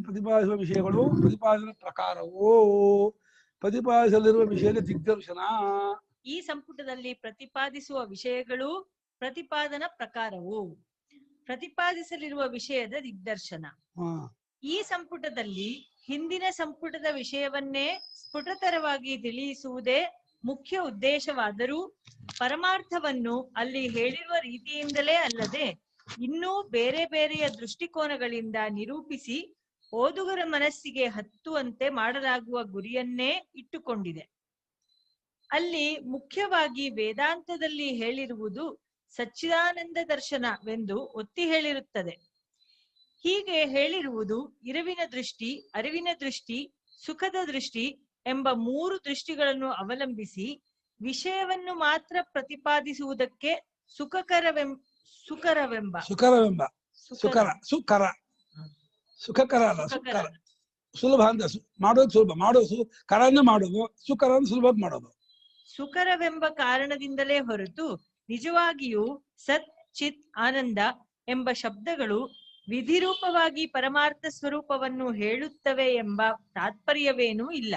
ಪ್ರತಿಪಾದಿಸುವ ವಿಷಯಗಳು ಪ್ರತಿಪಾದನ ಪ್ರಕಾರವೋ ಪ್ರತಿಪಾದಿಸಲಿರುವ ವಿಷಯದ ದಿಗ್ದರ್ಶನ. ಈ ಸಂಪುಟದಲ್ಲಿ ಪ್ರತಿಪಾದಿಸುವ ವಿಷಯಗಳು ಪ್ರತಿಪಾದನ ಪ್ರಕಾರವು ಪ್ರತಿಪಾದಿಸಲಿರುವ ವಿಷಯದ ದಿಗ್ದರ್ಶನ. ಈ ಸಂಪುಟದಲ್ಲಿ ಹಿಂದಿನ ಸಂಪುಟದ ವಿಷಯವನ್ನೇ ಸ್ಫುಟತರವಾಗಿ ತಿಳಿಸುವುದೇ ಮುಖ್ಯ ಉದ್ದೇಶವಾದರೂ ಪರಮಾರ್ಥವನ್ನು ಅಲ್ಲಿ ಹೇಳಿರುವ ರೀತಿಯಿಂದಲೇ ಅಲ್ಲದೆ ಇನ್ನೂ ಬೇರೆ ಬೇರೆಯ ದೃಷ್ಟಿಕೋನಗಳಿಂದ ನಿರೂಪಿಸಿ ಓದುಗರ ಮನಸ್ಸಿಗೆ ಹತ್ತುವಂತೆ ಮಾಡಲಾಗುವ ಗುರಿಯನ್ನೇ ಇಟ್ಟುಕೊಂಡಿದೆ. ಅಲ್ಲಿ ಮುಖ್ಯವಾಗಿ ವೇದಾಂತದಲ್ಲಿ ಹೇಳಿರುವುದು ಸಚ್ಚಿದಾನಂದ ದರ್ಶನವೆಂದು ಒತ್ತಿ ಹೇಳಿರುತ್ತದೆ. ಹೀಗೆ ಹೇಳಿರುವುದು ಇರುವಿನ ದೃಷ್ಟಿ, ಅರಿವಿನ ದೃಷ್ಟಿ, ಸುಖದ ದೃಷ್ಟಿ ಎಂಬ 3 ದೃಷ್ಟಿಗಳನ್ನು ಅವಲಂಬಿಸಿ ವಿಷಯವನ್ನು ಮಾತ್ರ ಪ್ರತಿಪಾದಿಸುವುದಕ್ಕೆ ಸುಖಕರ ಅಲ್ಲ ಸುಲಭ ಅಂತ ಮಾಡೋದು ಸುಲಭ, ಮಾಡೋದು ಕರನ್ನ ಮಾಡೋದು, ಸುಕರ ಸುಲಭವಾಗಿ ಮಾಡೋದು. ಸುಕರವೆಂಬ ಕಾರಣದಿಂದಲೇ ಹೊರತು ನಿಜವಾಗಿಯೂ ಸತ್ ಚಿತ್ ಆನಂದ ಎಂಬ ಶಬ್ದಗಳು ವಿಧಿರೂಪವಾಗಿ ಪರಮಾರ್ಥ ಸ್ವರೂಪವನ್ನು ಹೇಳುತ್ತವೆ ಎಂಬ ತಾತ್ಪರ್ಯವೇನೂ ಇಲ್ಲ.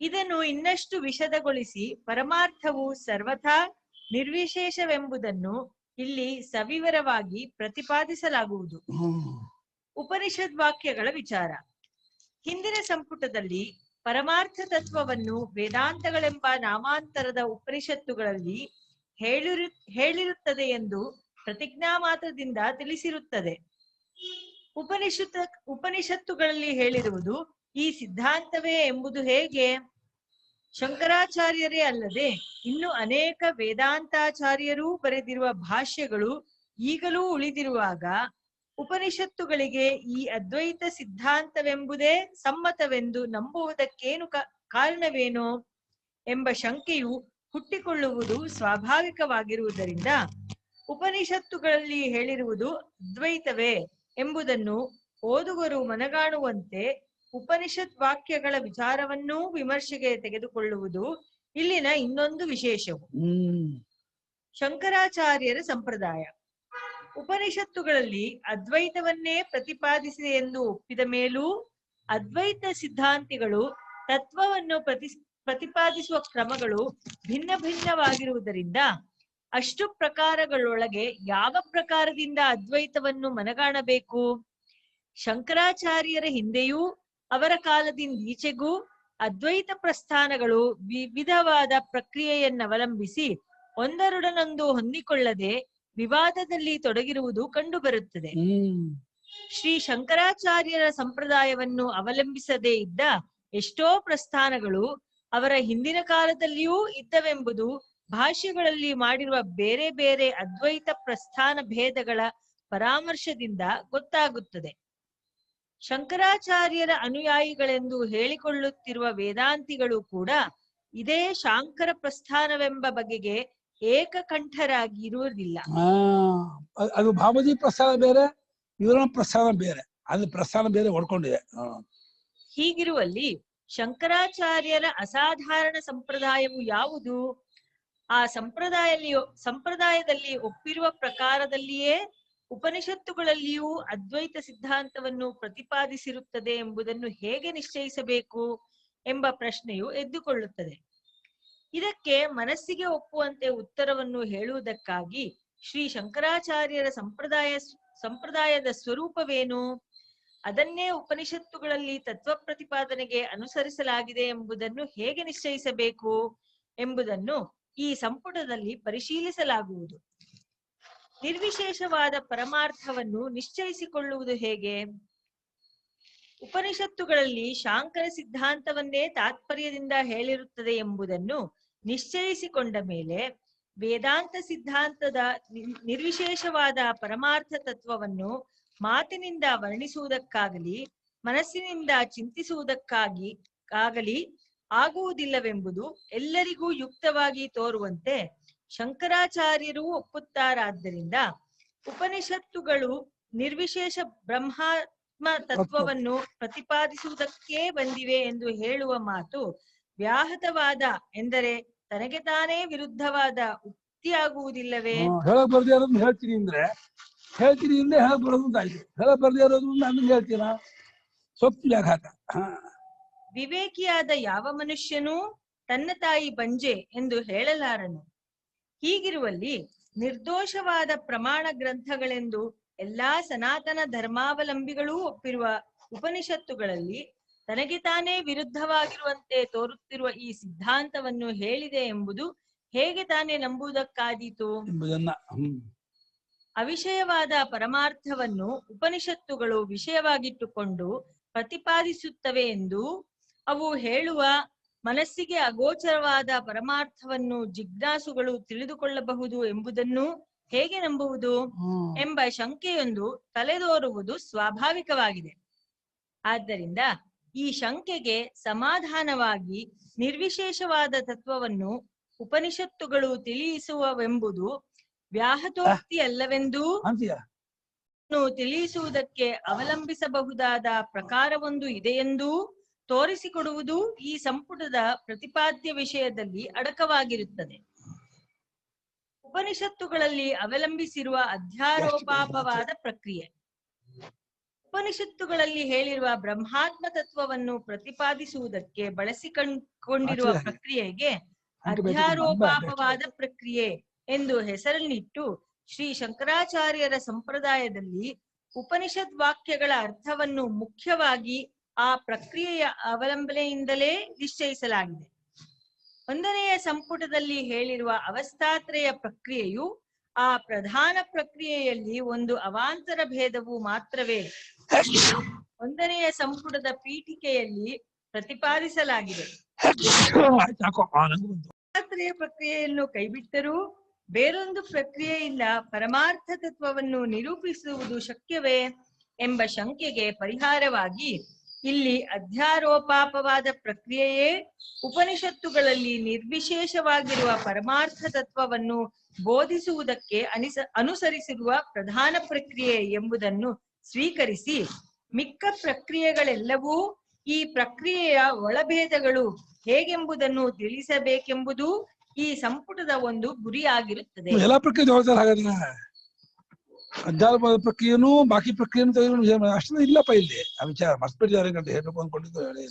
ಇದನ್ನು ಇನ್ನಷ್ಟು ವಿಶದಗೊಳಿಸಿ ಪರಮಾರ್ಥವು ಸರ್ವಥಾ ನಿರ್ವಿಶೇಷವೆಂಬುದನ್ನು ಇಲ್ಲಿ ಸವಿವರವಾಗಿ ಪ್ರತಿಪಾದಿಸಲಾಗುವುದು. ಉಪನಿಷದ್ ವಾಕ್ಯಗಳ ವಿಚಾರ. ಹಿಂದಿನ ಸಂಪುಟದಲ್ಲಿ ಪರಮಾರ್ಥ ತತ್ವವನ್ನು ವೇದಾಂತಗಳೆಂಬ ನಾಮಾಂತರದ ಉಪನಿಷತ್ತುಗಳಲ್ಲಿ ಹೇಳಿರುತ್ತದೆ ಎಂದು ಪ್ರತಿಜ್ಞಾ ಮಾತ್ರದಿಂದ ತಿಳಿಸಿರುತ್ತದೆ. ಉಪನಿಷತ್ತುಗಳಲ್ಲಿ ಹೇಳಿರುವುದು ಈ ಸಿದ್ಧಾಂತವೇ ಎಂಬುದು ಹೇಗೆ? ಶಂಕರಾಚಾರ್ಯರೇ ಅಲ್ಲದೆ ಇನ್ನು ಅನೇಕ ವೇದಾಂತಾಚಾರ್ಯರೂ ಬರೆದಿರುವ ಭಾಷ್ಯಗಳು ಈಗಲೂ ಉಳಿದಿರುವಾಗ ಉಪನಿಷತ್ತುಗಳಿಗೆ ಈ ಅದ್ವೈತ ಸಿದ್ಧಾಂತವೆಂಬುದೇ ಸಮ್ಮತವೆಂದು ನಂಬುವುದಕ್ಕೇನು ಕಾರಣವೇನೋ ಎಂಬ ಶಂಕೆಯು ಹುಟ್ಟಿಕೊಳ್ಳುವುದು ಸ್ವಾಭಾವಿಕವಾಗಿರುವುದರಿಂದ ಉಪನಿಷತ್ತುಗಳಲ್ಲಿ ಹೇಳಿರುವುದು ಅದ್ವೈತವೇ ಎಂಬುದನ್ನು ಓದುಗರು ಮನಗಾಣುವಂತೆ ಉಪನಿಷತ್ ವಾಕ್ಯಗಳ ವಿಚಾರವನ್ನೂ ವಿಮರ್ಶೆಗೆ ತೆಗೆದುಕೊಳ್ಳುವುದು ಇಲ್ಲಿನ ಇನ್ನೊಂದು ವಿಶೇಷವು. ಶಂಕರಾಚಾರ್ಯರ ಸಂಪ್ರದಾಯ. ಉಪನಿಷತ್ತುಗಳಲ್ಲಿ ಅದ್ವೈತವನ್ನೇ ಪ್ರತಿಪಾದಿಸಿದೆ ಎಂದು ಒಪ್ಪಿದ ಮೇಲೂ ಅದ್ವೈತ ಸಿದ್ಧಾಂತಿಗಳು ತತ್ವವನ್ನು ಪ್ರತಿಪಾದಿಸುವ ಕ್ರಮಗಳು ಭಿನ್ನ ಭಿನ್ನವಾಗಿರುವುದರಿಂದ ಅಷ್ಟು ಪ್ರಕಾರಗಳೊಳಗೆ ಯಾವ ಪ್ರಕಾರದಿಂದ ಅದ್ವೈತವನ್ನು ಮನಗಾಣಬೇಕು? ಶಂಕರಾಚಾರ್ಯರ ಹಿಂದೆಯೂ ಅವರ ಕಾಲದಿಂದೀಚೆಗೂ ಅದ್ವೈತ ಪ್ರಸ್ಥಾನಗಳು ವಿವಿಧವಾದ ಪ್ರಕ್ರಿಯೆಯನ್ನವಲಂಬಿಸಿ ಒಂದರೊಡನೊಂದು ಹೊಂದಿಕೊಳ್ಳದೆ ವಿವಾದದಲ್ಲಿ ತೊಡಗಿರುವುದು ಕಂಡುಬರುತ್ತದೆ. ಶ್ರೀ ಶಂಕರಾಚಾರ್ಯರ ಸಂಪ್ರದಾಯವನ್ನು ಅವಲಂಬಿಸದೇ ಇದ್ದ ಎಷ್ಟೋ ಪ್ರಸ್ಥಾನಗಳು ಅವರ ಹಿಂದಿನ ಕಾಲದಲ್ಲಿಯೂ ಇದ್ದವೆಂಬುದು ಭಾಷ್ಯಗಳಲ್ಲಿ ಮಾಡಿರುವ ಬೇರೆ ಬೇರೆ ಅದ್ವೈತ ಪ್ರಸ್ಥಾನ ಭೇದಗಳ ಪರಾಮರ್ಶದಿಂದ ಗೊತ್ತಾಗುತ್ತದೆ. ಶಂಕರಾಚಾರ್ಯರ ಅನುಯಾಯಿಗಳೆಂದು ಹೇಳಿಕೊಳ್ಳುತ್ತಿರುವ ವೇದಾಂತಿಗಳು ಕೂಡ ಇದೇ ಶಾಂಕರ ಪ್ರಸ್ಥಾನವೆಂಬ ಬಗೆಗೆ ಏಕಕಂಠರಾಗಿ ಇರುವುದಿಲ್ಲ. ಅದು ಭಾವಜಿ ಪ್ರಸ್ಥಾನ ಬೇರೆ, ಇವರ ಪ್ರಸ್ಥಾನ ಬೇರೆ, ಅಲ್ಲಿ ಪ್ರಸ್ಥಾನ ಬೇರೆ ಹೊಡ್ಕೊಂಡಿದೆ. ಹೀಗಿರುವಲ್ಲಿ ಶಂಕರಾಚಾರ್ಯರ ಅಸಾಧಾರಣ ಸಂಪ್ರದಾಯವು ಯಾವುದು? ಆ ಸಂಪ್ರದಾಯದಲ್ಲಿ ಒಪ್ಪಿರುವ ಪ್ರಕಾರದಲ್ಲಿಯೇ ಉಪನಿಷತ್ತುಗಳಲ್ಲಿಯೂ ಅದ್ವೈತ ಸಿದ್ಧಾಂತವನ್ನು ಪ್ರತಿಪಾದಿಸಿರುತ್ತದೆ ಎಂಬುದನ್ನು ಹೇಗೆ ನಿಶ್ಚಯಿಸಬೇಕು ಎಂಬ ಪ್ರಶ್ನೆಯು ಎದ್ದುಕೊಳ್ಳುತ್ತದೆ. ಇದಕ್ಕೆ ಮನಸ್ಸಿಗೆ ಒಪ್ಪುವಂತೆ ಉತ್ತರವನ್ನು ಹೇಳುವುದಕ್ಕಾಗಿ ಶ್ರೀ ಶಂಕರಾಚಾರ್ಯರ ಸಂಪ್ರದಾಯದ ಸ್ವರೂಪವೇನು, ಅದನ್ನೇ ಉಪನಿಷತ್ತುಗಳಲ್ಲಿ ತತ್ವ ಪ್ರತಿಪಾದನೆಗೆ ಅನುಸರಿಸಲಾಗಿದೆ ಎಂಬುದನ್ನು ಹೇಗೆ ನಿಶ್ಚಯಿಸಬೇಕು ಎಂಬುದನ್ನು ಈ ಸಂಪುಟದಲ್ಲಿ ಪರಿಶೀಲಿಸಲಾಗುವುದು. ನಿರ್ವಿಶೇಷವಾದ ಪರಮಾರ್ಥವನ್ನು ನಿಶ್ಚಯಿಸಿಕೊಳ್ಳುವುದು ಹೇಗೆ? ಉಪನಿಷತ್ತುಗಳಲ್ಲಿ ಶಾಂಕರ ಸಿದ್ಧಾಂತವನ್ನೇ ತಾತ್ಪರ್ಯದಿಂದ ಹೇಳಿರುತ್ತದೆ ಎಂಬುದನ್ನು ನಿಶ್ಚಯಿಸಿಕೊಂಡ ಮೇಲೆ ವೇದಾಂತ ಸಿದ್ಧಾಂತದ ನಿರ್ವಿಶೇಷವಾದ ಪರಮಾರ್ಥ ತತ್ವವನ್ನು ಮಾತಿನಿಂದ ವರ್ಣಿಸುವುದಕ್ಕಾಗಲಿ ಮನಸ್ಸಿನಿಂದ ಚಿಂತಿಸುವುದಕ್ಕಾಗಲಿ ಆಗುವುದಿಲ್ಲವೆಂಬುದು ಎಲ್ಲರಿಗೂ ಯುಕ್ತವಾಗಿ ತೋರುವಂತೆ ಶಂಕರಾಚಾರ್ಯರು ಒಪ್ಪುತ್ತಾರಾದ್ದರಿಂದ ಉಪನಿಷತ್ತುಗಳು ನಿರ್ವಿಶೇಷ ಬ್ರಹ್ಮಾತ್ಮ ತತ್ವವನ್ನು ಪ್ರತಿಪಾದಿಸುವುದಕ್ಕೇ ಬಂದಿವೆ ಎಂದು ಹೇಳುವ ಮಾತು ವ್ಯಾಹತವಾದ ಎಂದರೆ ತನಗೆ ತಾನೇ ವಿರುದ್ಧವಾದ ಉಕ್ತಿಯಾಗುವುದಿಲ್ಲವೇ? ಹೇಳಕ್ ಬರ್ದೇ ಇರೋದನ್ನ ಹೇಳ್ತೀನಿ ಅಂದ್ರೆ ಹೇಳ್ತೀನಿ, ಹಿಂದೆ ಹೇಳಕ್ ಬರೋದು ಆಯ್ತು. ಹೇಳಕ್ ಬರ್ದೇ ಇರೋದು ನಾನು ಹೇಳ್ತೀನ, ಸ್ವಪ್ನಾಘಾತ. ವಿವೇಕಿಯಾದ ಯಾವ ಮನುಷ್ಯನೂ ತನ್ನ ತಾಯಿ ಬಂಜೆ ಎಂದು ಹೇಳಲಾರನು. ಹೀಗಿರುವಲ್ಲಿ ನಿರ್ದೋಷವಾದ ಪ್ರಮಾಣ ಗ್ರಂಥಗಳೆಂದು ಎಲ್ಲಾ ಸನಾತನ ಧರ್ಮಾವಲಂಬಿಗಳೂ ಒಪ್ಪಿರುವ ಉಪನಿಷತ್ತುಗಳಲ್ಲಿ ತನಗೆ ತಾನೇ ವಿರುದ್ಧವಾಗಿರುವಂತೆ ತೋರುತ್ತಿರುವ ಈ ಸಿದ್ಧಾಂತವನ್ನು ಹೇಳಿದೆ ಎಂಬುದು ಹೇಗೆ ತಾನೇ ನಂಬುವುದಕ್ಕಾದೀತು ಎಂಬುದನ್ನ ಅವಿಷಯವಾದ ಪರಮಾರ್ಥವನ್ನು ಉಪನಿಷತ್ತುಗಳು ವಿಷಯವಾಗಿಟ್ಟುಕೊಂಡು ಪ್ರತಿಪಾದಿಸುತ್ತವೆ ಎಂದು ಅವು ಹೇಳುವ ಮನಸ್ಸಿಗೆ ಅಗೋಚರವಾದ ಪರಮಾರ್ಥವನ್ನು ಜಿಜ್ಞಾಸುಗಳು ತಿಳಿದುಕೊಳ್ಳಬಹುದು ಎಂಬುದನ್ನು ಹೇಗೆ ನಂಬುವುದು ಎಂಬ ಶಂಕೆಯೊಂದು ತಲೆದೋರುವುದು ಸ್ವಾಭಾವಿಕವಾಗಿದೆ. ಆದ್ದರಿಂದ ಈ ಶಂಕೆಗೆ ಸಮಾಧಾನವಾಗಿ ನಿರ್ವಿಶೇಷವಾದ ತತ್ವವನ್ನು ಉಪನಿಷತ್ತುಗಳು ತಿಳಿಸುವವೆಂಬುದು ವ್ಯಾಹತೋಕ್ತಿ ಅಲ್ಲವೆಂದೂ ತಿಳಿಸುವುದಕ್ಕೆ ಅವಲಂಬಿಸಬಹುದಾದ ಪ್ರಕಾರವೊಂದು ಇದೆಯೆಂದೂ ತೋರಿಸಿಕೊಡುವುದು ಈ ಸಂಪುಟದ ಪ್ರತಿಪಾದ್ಯ ವಿಷಯದಲ್ಲಿ ಅಡಕವಾಗಿರುತ್ತದೆ. ಉಪನಿಷತ್ತುಗಳಲ್ಲಿ ಅವಲಂಬಿಸಿರುವ ಅಧ್ಯಾರೋಪಾಪವಾದ ಪ್ರಕ್ರಿಯೆ. ಉಪನಿಷತ್ತುಗಳಲ್ಲಿ ಹೇಳಿರುವ ಬ್ರಹ್ಮಾತ್ಮ ತತ್ವವನ್ನು ಪ್ರತಿಪಾದಿಸುವುದಕ್ಕೆ ಬಳಸಿಕೊಂಡಿರುವ ಪ್ರಕ್ರಿಯೆಗೆ ಅಧ್ಯಾರೋಪಾಪವಾದ ಪ್ರಕ್ರಿಯೆ ಎಂದು ಹೆಸರನ್ನಿಟ್ಟು ಶ್ರೀ ಶಂಕರಾಚಾರ್ಯರ ಸಂಪ್ರದಾಯದಲ್ಲಿ ಉಪನಿಷತ್ ವಾಕ್ಯಗಳ ಅರ್ಥವನ್ನು ಮುಖ್ಯವಾಗಿ ಆ ಪ್ರಕ್ರಿಯೆಯ ಅವಲಂಬನೆಯಿಂದಲೇ ನಿಶ್ಚಯಿಸಲಾಗಿದೆ. 1ನೆಯ ಸಂಪುಟದಲ್ಲಿ ಹೇಳಿರುವ ಅವಸ್ಥಾತ್ರಯ ಪ್ರಕ್ರಿಯೆಯು ಆ ಪ್ರಧಾನ ಪ್ರಕ್ರಿಯೆಯಲ್ಲಿ ಒಂದು ಅವಾಂತರ ಭೇದವು ಮಾತ್ರವೇ 1ನೆಯ ಸಂಪುಟದ ಪೀಠಿಕೆಯಲ್ಲಿ ಪ್ರತಿಪಾದಿಸಲಾಗಿದೆ. ಅವಸ್ಥಾತ್ರಯ ಪ್ರಕ್ರಿಯೆಯನ್ನು ಕೈಬಿಟ್ಟರೂ ಬೇರೊಂದು ಪ್ರಕ್ರಿಯೆಯಿಂದ ಪರಮಾರ್ಥ ತತ್ವವನ್ನು ನಿರೂಪಿಸುವುದು ಶಕ್ಯವೇ ಎಂಬ ಶಂಕೆಗೆ ಪರಿಹಾರವಾಗಿ ಇಲ್ಲಿ ಅಧ್ಯಾರೋಪಾಪವಾದ ಪ್ರಕ್ರಿಯೆಯೇ ಉಪನಿಷತ್ತುಗಳಲ್ಲಿ ನಿರ್ವಿಶೇಷವಾಗಿರುವ ಪರಮಾರ್ಥ ತತ್ವವನ್ನು ಬೋಧಿಸುವುದಕ್ಕೆ ಅನುಸರಿಸಿರುವ ಪ್ರಧಾನ ಪ್ರಕ್ರಿಯೆ ಎಂಬುದನ್ನು ಸ್ವೀಕರಿಸಿ ಮಿಕ್ಕ ಪ್ರಕ್ರಿಯೆಗಳೆಲ್ಲವೂ ಈ ಪ್ರಕ್ರಿಯೆಯ ಒಳಭೇದಗಳು ಹೇಗೆಂಬುದನ್ನು ತಿಳಿಸಬೇಕೆಂಬುದು ಈ ಸಂಪುಟದ ಒಂದು ಗುರಿಯಾಗಿರುತ್ತದೆ. ಎಲ್ಲ ಪ್ರಕ್ರಿಯೆ ಹಾಗಾದ್ರೆ ಅಧ್ಯಾತ್ಮದ ಪ್ರಕ್ರಿಯೆನೂ ಬಾಕಿ ಪ್ರಕ್ರಿಯೆಯನ್ನು ತೆಗೆದು ಅಷ್ಟು ಇಲ್ಲಪ್ಪ ಇಲ್ಲಿ ಆ ವಿಚಾರ ಮಸ್ಬಿಟ್ಟಿದ್ದಾರೆ ಅಂತ ಹೇಳ್ಬೇಕು ಅಂದ್ಕೊಂಡಿದ್ದು ಹೇಳಿ.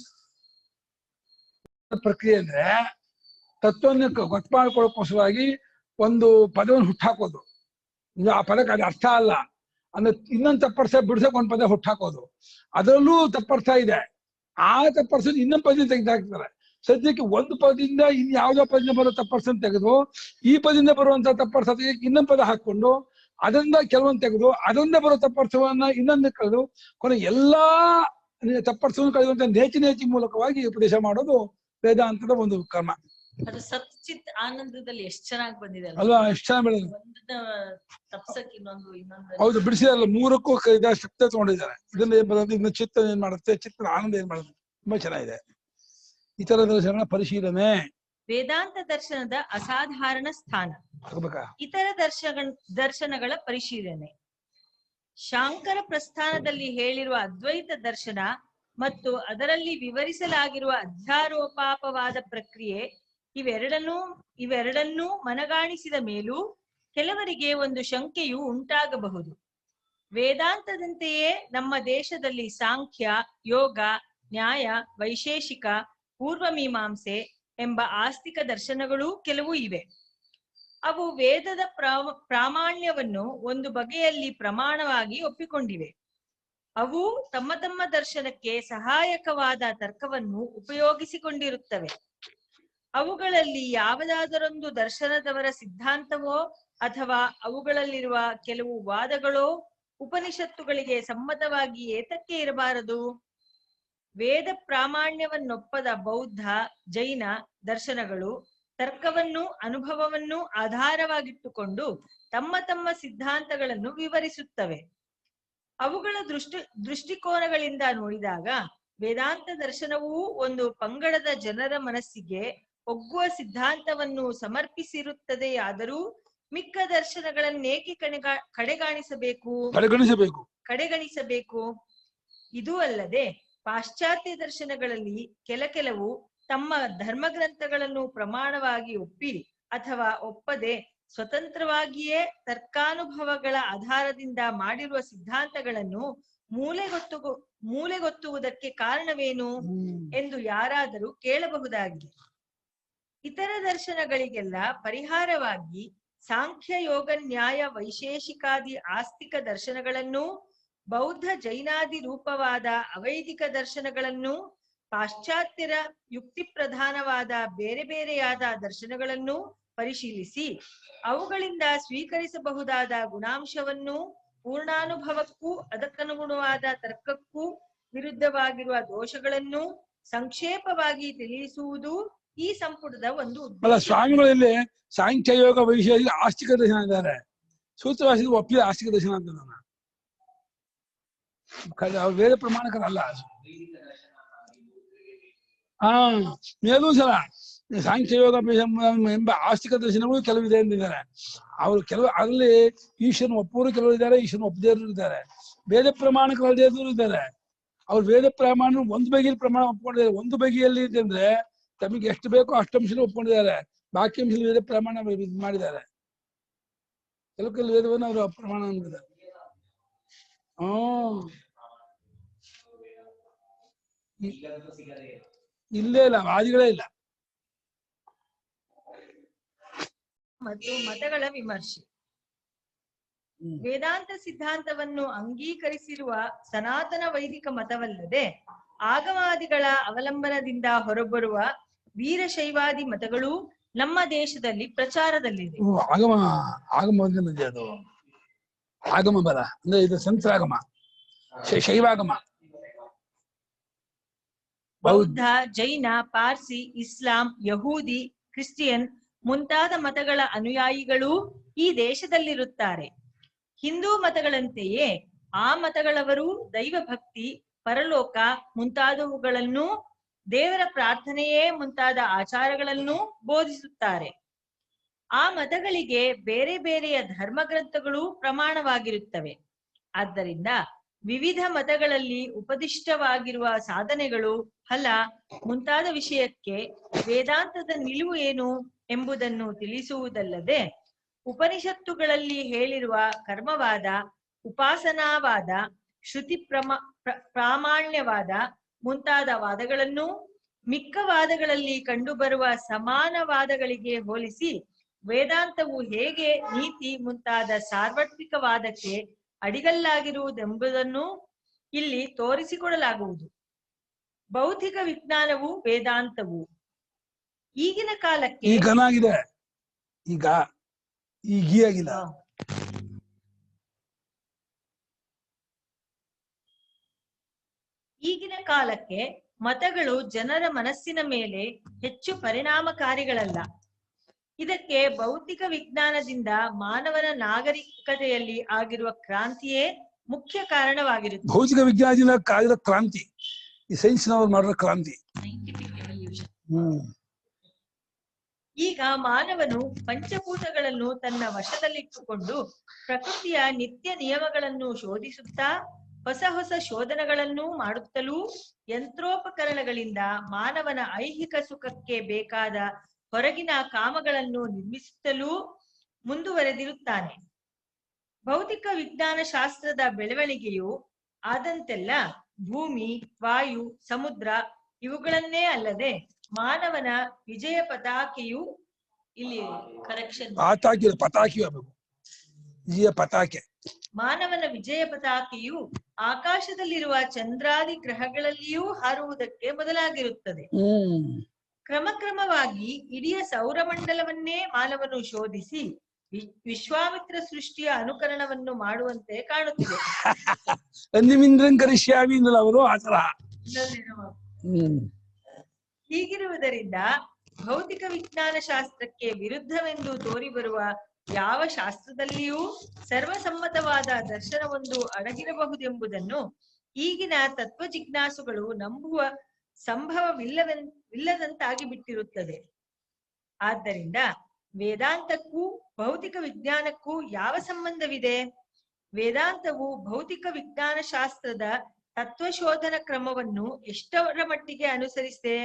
ಪ್ರಕ್ರಿಯೆ ಅಂದ್ರೆ ತತ್ವವನ್ನು ಗೊತ್ತು ಮಾಡ್ಕೊಳ್ಳೋಕೋಸ್ಕರವಾಗಿ ಒಂದು ಪದವನ್ನು ಹುಟ್ಟಾಕೋದು. ಆ ಪದಕ್ಕೆ ಅದು ಅರ್ಥ ಅಲ್ಲ ಅಂದ್ರೆ ಇನ್ನೊಂದು ತಪ್ಪರ್ಸ ಬಿಡ್ಸಕ್ ಒಂದು ಪದ ಹುಟ್ಟಾಕೋದು, ಅದರಲ್ಲೂ ತಪ್ಪರ್ಥ ಇದೆ. ಆ ತಪ್ಪರ್ಸ ಇನ್ನೊಂದು ಪದದಿಂದ ತೆಗೆದಾಕ್ತಾರೆ. ಸದ್ಯಕ್ಕೆ ಒಂದು ಪದದಿಂದ ಇನ್ ಯಾವ್ದೋ ಪದದಿಂದ ಬರೋ ತಪ್ಪರ್ಸನ್ ತೆಗೆದು ಈ ಪದದಿಂದ ಬರುವಂತ ತಪ್ಪರ್ಸ ಇನ್ನೊಂದು ಪದ ಹಾಕೊಂಡು ಅದರಿಂದ ಕೆಲವೊಂದು ತೆಗೆದು ಅದರಿಂದ ಬರೋ ತಪ್ಪರ್ಥವನ್ನ ಇನ್ನೊಂದು ಕಳೆದು ಕೊನೆ ಎಲ್ಲಾ ತಪ್ಪರ್ಥವನ್ನು ಕಳೆಯುವಂತ ನೇಚಿ ಮೂಲಕವಾಗಿ ಉಪದೇಶ ಮಾಡೋದು ವೇದಾಂತದ ಒಂದು ಕ್ರಮ. ಅದು ಸತ್ಚಿತ್ ಆನಂದದಲ್ಲಿ ಎಷ್ಟು ಚೆನ್ನಾಗಿ ಬಂದಿದೆ ಅಲ್ವಾ, ಎಷ್ಟು ಚೆನ್ನಾಗಿ ಬೆಳೆದ. ಹೌದು, ಬಿಡಿಸಿದಾರಲ್ಲ, 3ಕ್ಕೂ ಶಕ್ತಿ ತಗೊಂಡಿದ್ದಾರೆ. ಇದನ್ನ ಏನ್ ಬರೋದು, ಇನ್ನು ಚಿತ್ತ ಏನ್ ಮಾಡುತ್ತೆ, ಚಿತ್ತದ ಆನಂದ ಏನ್ ಮಾಡುತ್ತೆ, ತುಂಬಾ ಚೆನ್ನಾಗಿದೆ. ಇತರ ದರ್ಶನಗಳ ಪರಿಶೀಲನೆ. ವೇದಾಂತ ದರ್ಶನದ ಅಸಾಧಾರಣ ಸ್ಥಾನ. ಇತರ ದರ್ಶನಗಳ ಪರಿಶೀಲನೆ. ಶಾಂಕರ ಪ್ರಸ್ಥಾನದಲ್ಲಿ ಹೇಳಿರುವ ಅದ್ವೈತ ದರ್ಶನ ಮತ್ತು ಅದರಲ್ಲಿ ವಿವರಿಸಲಾಗಿರುವ ಅಧ್ಯಾರೋಪಾಪವಾದ ಪ್ರಕ್ರಿಯೆ ಇವೆರಡನ್ನೂ ಮನಗಾಣಿಸಿದ ಮೇಲೂ ಕೆಲವರಿಗೆ ಒಂದು ಶಂಕೆಯು ಉಂಟಾಗಬಹುದು. ವೇದಾಂತದಂತೆಯೇ ನಮ್ಮ ದೇಶದಲ್ಲಿ ಸಾಂಖ್ಯ, ಯೋಗ, ನ್ಯಾಯ, ವೈಶೇಷಿಕ, ಪೂರ್ವಮೀಮಾಂಸೆ ಎಂಬ ಆಸ್ತಿಕ ದರ್ಶನಗಳೂ ಕೆಲವು ಇವೆ. ಅವು ವೇದದ ಪ್ರಾಮಾಣ್ಯವನ್ನು ಒಂದು ಬಗೆಯಲ್ಲಿ ಪ್ರಮಾಣವಾಗಿ ಒಪ್ಪಿಕೊಂಡಿವೆ. ಅವು ತಮ್ಮ ತಮ್ಮ ದರ್ಶನಕ್ಕೆ ಸಹಾಯಕವಾದ ತರ್ಕವನ್ನು ಉಪಯೋಗಿಸಿಕೊಂಡಿರುತ್ತವೆ. ಅವುಗಳಲ್ಲಿ ಯಾವುದಾದರೊಂದು ದರ್ಶನದವರ ಸಿದ್ಧಾಂತವೋ ಅಥವಾ ಅವುಗಳಲ್ಲಿರುವ ಕೆಲವು ವಾದಗಳೋ ಉಪನಿಷತ್ತುಗಳಿಗೆ ಸಮ್ಮತವಾಗಿ ಏತಕ್ಕೆ ಇರಬಾರದು? ವೇದ ಪ್ರಾಮಾಣ್ಯವನ್ನೊಪ್ಪದ ಬೌದ್ಧ, ಜೈನ ದರ್ಶನಗಳು ತರ್ಕವನ್ನು, ಅನುಭವವನ್ನು ಆಧಾರವಾಗಿಟ್ಟುಕೊಂಡು ತಮ್ಮ ತಮ್ಮ ಸಿದ್ಧಾಂತಗಳನ್ನು ವಿವರಿಸುತ್ತವೆ. ಅವುಗಳ ದೃಷ್ಟಿಕೋನಗಳಿಂದ ನೋಡಿದಾಗ ವೇದಾಂತ ದರ್ಶನವೂ ಒಂದು ಪಂಗಡದ ಜನರ ಮನಸ್ಸಿಗೆ ಒಗ್ಗುವ ಸಿದ್ಧಾಂತವನ್ನು ಸಮರ್ಪಿಸಿರುತ್ತದೆಯಾದರೂ ಮಿಕ್ಕ ದರ್ಶನಗಳನ್ನೇಕೆ ಕಡೆಗಣಿಸಬೇಕು? ಇದೂ ಅಲ್ಲದೆ ಪಾಶ್ಚಾತ್ಯ ದರ್ಶನಗಳಲ್ಲಿ ಕೆಲವು ತಮ್ಮ ಧರ್ಮಗ್ರಂಥಗಳನ್ನು ಪ್ರಮಾಣವಾಗಿ ಒಪ್ಪಿ ಅಥವಾ ಒಪ್ಪದೆ ಸ್ವತಂತ್ರವಾಗಿಯೇ ತರ್ಕಾನುಭವಗಳ ಆಧಾರದಿಂದ ಮಾಡಿರುವ ಸಿದ್ಧಾಂತಗಳನ್ನು ಮೂಲೆಗೊತ್ತುವುದಕ್ಕೆ ಕಾರಣವೇನು ಎಂದು ಯಾರಾದರೂ ಕೇಳಬಹುದಾಗಿದೆ. ಇತರ ದರ್ಶನಗಳಿಗೆಲ್ಲ ಪರಿಹಾರವಾಗಿ ಸಾಂಖ್ಯ ಯೋಗ ನ್ಯಾಯ ವೈಶೇಷಿಕಾದಿ ಆಸ್ತಿಕ ದರ್ಶನಗಳನ್ನು, ಬೌದ್ಧ ಜೈನಾದಿ ರೂಪವಾದ ಅವೈದಿಕ ದರ್ಶನಗಳನ್ನು, ಪಾಶ್ಚಾತ್ಯರ ಯುಕ್ತಿ ಪ್ರಧಾನವಾದ ಬೇರೆ ಬೇರೆಯಾದ ದರ್ಶನಗಳನ್ನು ಪರಿಶೀಲಿಸಿ ಅವುಗಳಿಂದ ಸ್ವೀಕರಿಸಬಹುದಾದ ಗುಣಾಂಶವನ್ನು, ಪೂರ್ಣಾನುಭವಕ್ಕೂ ಅದಕ್ಕನುಗುಣವಾದ ತರ್ಕಕ್ಕೂ ವಿರುದ್ಧವಾಗಿರುವ ದೋಷಗಳನ್ನು ಸಂಕ್ಷೇಪವಾಗಿ ತಿಳಿಸುವುದು ಈ ಸಂಪುಟದ ಒಂದು ಅಲ್ಲ. ಸ್ವಾಮಿಗಳಲ್ಲಿ ಸಾಂಖ್ಯ ಯೋಗ ವೈಶೇಷಿಕ ಆಸ್ತಿಕ ದರ್ಶನ ಇದ್ದಾರೆ. ಸೂತ್ರವಾಸಿ ಒಪ್ಪಿದ ಆಸ್ತಿಕ ದರ್ಶನ ಅಂತ ಅವ್ರು ವೇದ ಪ್ರಮಾಣಕರಲ್ಲ. ಮೇಲೂ ಸಲ ಸಾಂಖ್ಯ ಯೋಗ ಎಂಬ ಆಸ್ತಿಕ ದರ್ಶನಗಳು ಕೆಲವಿದೆ ಎಂದಿದ್ದಾರೆ. ಅವರು ಕೆಲವು ಅಲ್ಲಿ ಈಶ್ವರನ ಒಪ್ಪುವರು ಕೆಲವರು ಇದ್ದಾರೆ, ಈಶ್ವರನ ಒಪ್ಪದೇವರು ಇದ್ದಾರೆ, ವೇದ ಪ್ರಮಾಣಕರಲ್ಲದೇವರು ಇದ್ದಾರೆ. ಅವ್ರು ವೇದ ಪ್ರಮಾಣ ಒಂದು ಬಗೆಯಲ್ಲಿ ಪ್ರಮಾಣ ಒಪ್ಕೊಂಡಿದ್ದಾರೆ. ಒಂದು ಬಗೆಯಲ್ಲಿ ಅಂದ್ರೆ ತಮಗೆ ಎಷ್ಟು ಬೇಕೋ ಅಷ್ಟು ಅಂಶ ಒಪ್ಕೊಂಡಿದ್ದಾರೆ, ಬಾಕಿ ಅಂಶ ವೇದ ಪ್ರಮಾಣ ಮಾಡಿದ್ದಾರೆ. ಕೆಲವು ವೇದವನ್ನು ಅವರು ಪ್ರಮಾಣ ಮಾಡಿದ್ದಾರೆ. ಇಲ್ಲೇ ಇಲ್ಲ, ವಾದಿಗಳೇ ಇಲ್ಲ. ಮತ್ತು ಮತಗಳ ವಿಮರ್ಶೆ. ವೇದಾಂತ ಸಿದ್ಧಾಂತವನ್ನು ಅಂಗೀಕರಿಸಿರುವ ಸನಾತನ ವೈದಿಕ ಮತವಲ್ಲದೆ ಆಗಮಾದಿಗಳ ಅವಲಂಬನದಿಂದ ಹೊರಬರುವ ವೀರಶೈವಾದಿ ಮತಗಳು ನಮ್ಮ ದೇಶದಲ್ಲಿ ಪ್ರಚಾರದಲ್ಲಿದೆ. ಆಗಮ ಬಲ ಅಂದ್ರೆ ಇದು ಸಂತ್ರಾಗಮ, ಶೈವಾಗಮ. ಬೌದ್ಧ, ಜೈನ, ಪಾರ್ಸಿ, ಇಸ್ಲಾಂ, ಯಹೂದಿ, ಕ್ರಿಶ್ಚಿಯನ್ ಮುಂತಾದ ಮತಗಳ ಅನುಯಾಯಿಗಳು ಈ ದೇಶದಲ್ಲಿರುತ್ತಾರೆ. ಹಿಂದೂ ಮತಗಳಂತೆಯೇ ಆ ಮತಗಳವರು ದೈವ ಭಕ್ತಿ, ಪರಲೋಕ ಮುಂತಾದವುಗಳನ್ನು, ದೇವರ ಪ್ರಾರ್ಥನೆಯೇ ಮುಂತಾದ ಆಚಾರಗಳನ್ನು ಬೋಧಿಸುತ್ತಾರೆ. ಆ ಮತಗಳಿಗೆ ಬೇರೆ ಬೇರೆಯ ಧರ್ಮ ಗ್ರಂಥಗಳು ಪ್ರಮಾಣವಾಗಿರುತ್ತವೆ. ಆದ್ದರಿಂದ ವಿವಿಧ ಮತಗಳಲ್ಲಿ ಉಪದಿಷ್ಟವಾಗಿರುವ ಸಾಧನೆಗಳು, ಫಲ ಮುಂತಾದ ವಿಷಯಕ್ಕೆ ವೇದಾಂತದ ನಿಲುವು ಏನು ಎಂಬುದನ್ನು ತಿಳಿಸುವುದಲ್ಲದೆ ಉಪನಿಷತ್ತುಗಳಲ್ಲಿ ಹೇಳಿರುವ ಕರ್ಮವಾದ, ಉಪಾಸನಾವಾದ, ಶ್ರುತಿ ಪ್ರಾಮಾಣ್ಯವಾದ ಮುಂತಾದ ವಾದಗಳನ್ನು ಮಿಕ್ಕ ವಾದಗಳಲ್ಲಿ ಕಂಡುಬರುವ ಸಮಾನ ವಾದಗಳಿಗೆ ಹೋಲಿಸಿ ವೇದಾಂತವು ಹೇಗೆ ನೀತಿ ಮುಂತಾದ ಸಾರ್ವತ್ರಿಕ ವಾದಕ್ಕೆ ಅಡಿಗಲ್ಲಾಗಿರುವುದೆಂಬುದನ್ನು ಇಲ್ಲಿ ತೋರಿಸಿಕೊಡಲಾಗುವುದು. ಭೌತಿಕ ವಿಜ್ಞಾನವು ವೇದಾಂತವು ಈಗಿನ ಕಾಲಕ್ಕೆ ಈಗಿನ ಕಾಲಕ್ಕೆ ಮತಗಳು ಜನರ ಮನಸ್ಸಿನ ಮೇಲೆ ಹೆಚ್ಚು ಪರಿಣಾಮಕಾರಿಗಳಲ್ಲ. ಇದಕ್ಕೆ ಭೌತಿಕ ವಿಜ್ಞಾನದಿಂದ ಮಾನವನ ನಾಗರಿಕತೆಯಲ್ಲಿ ಆಗಿರುವ ಕ್ರಾಂತಿಯೇ ಮುಖ್ಯ ಕಾರಣವಾಗಿರುತ್ತೆ. ಭೌತಿಕ ವಿಜ್ಞಾನದಿಂದ ಕಾದಿರೋ ಕ್ರಾಂತಿ, ಈ ಸೈನ್ಸ್ನವರು ಮಾಡಿರೋ ಕ್ರಾಂತಿ. ಈಗ ಮಾನವನು ಪಂಚಭೂತಗಳನ್ನು ತನ್ನ ವಶದಲ್ಲಿಟ್ಟುಕೊಂಡು ಪ್ರಕೃತಿಯ ನಿತ್ಯ ನಿಯಮಗಳನ್ನು ಶೋಧಿಸುತ್ತಾ ಹೊಸ ಹೊಸ ಶೋಧನೆಗಳನ್ನು ಮಾಡುತ್ತಲೂ ಯಂತ್ರೋಪಕರಣಗಳಿಂದ ಮಾನವನ ಐಹಿಕ ಸುಖಕ್ಕೆ ಬೇಕಾದ ಹೊರಗಿನ ಕಾಮಗಳನ್ನು ನಿರ್ಮಿಸುತ್ತಲೂ ಮುಂದುವರೆದಿರುತ್ತಾನೆ. ಭೌತಿಕ ವಿಜ್ಞಾನ ಶಾಸ್ತ್ರದ ಬೆಳವಣಿಗೆಯು ಆದಂತೆಲ್ಲ ಭೂಮಿ, ವಾಯು, ಸಮುದ್ರ ಇವುಗಳನ್ನೇ ಅಲ್ಲದೆ ಮಾನವನ ವಿಜಯ ಪತಾಕೆಯು ಇಲ್ಲಿ ಮಾನವನ ವಿಜಯ ಪತಾಕೆಯು ಆಕಾಶದಲ್ಲಿರುವ ಚಂದ್ರಾದಿ ಗ್ರಹಗಳಲ್ಲಿಯೂ ಹಾರುವುದಕ್ಕೆ ಮೊದಲಾಗಿರುತ್ತದೆ. ಕ್ರಮಕ್ರಮವಾಗಿ ಇಡೀ ಸೌರಮಂಡಲವನ್ನೇ ಮಾನವನು ಶೋಧಿಸಿ ವಿಶ್ವಾಮಿತ್ರ ಸೃಷ್ಟಿಯ ಅನುಕರಣವನ್ನು ಮಾಡುವಂತೆ ಕಾಣುತ್ತಿದೆ. ಹೀಗಿರುವುದರಿಂದ ಭೌತಿಕ ವಿಜ್ಞಾನ ಶಾಸ್ತ್ರಕ್ಕೆ ವಿರುದ್ಧವೆಂದು ತೋರಿಬರುವ ಯಾವ ಶಾಸ್ತ್ರದಲ್ಲಿಯೂ ಸರ್ವಸಮ್ಮತವಾದ ದರ್ಶನವೊಂದು ಅಡಗಿರಬಹುದೆಂಬುದನ್ನು ಈಗಿನ ತತ್ವ ಜಿಜ್ಞಾಸುಗಳು ನಂಬುವ ಸಂಭವವಿಲ್ಲದಂತಾಗಿ ಬಿಟ್ಟಿರುತ್ತದೆ. ಆದ್ದರಿಂದ ವೇದಾಂತಕ್ಕೂ ಭೌತಿಕ ವಿಜ್ಞಾನಕ್ಕೂ ಯಾವ ಸಂಬಂಧವಿದೆ? ವೇದಾಂತವು ಭೌತಿಕ ವಿಜ್ಞಾನ ಶಾಸ್ತ್ರದ ತತ್ವಶೋಧನ ಕ್ರಮವನ್ನು ಎಷ್ಟರ ಮಟ್ಟಿಗೆ ಅನುಸರಿಸಿದೆ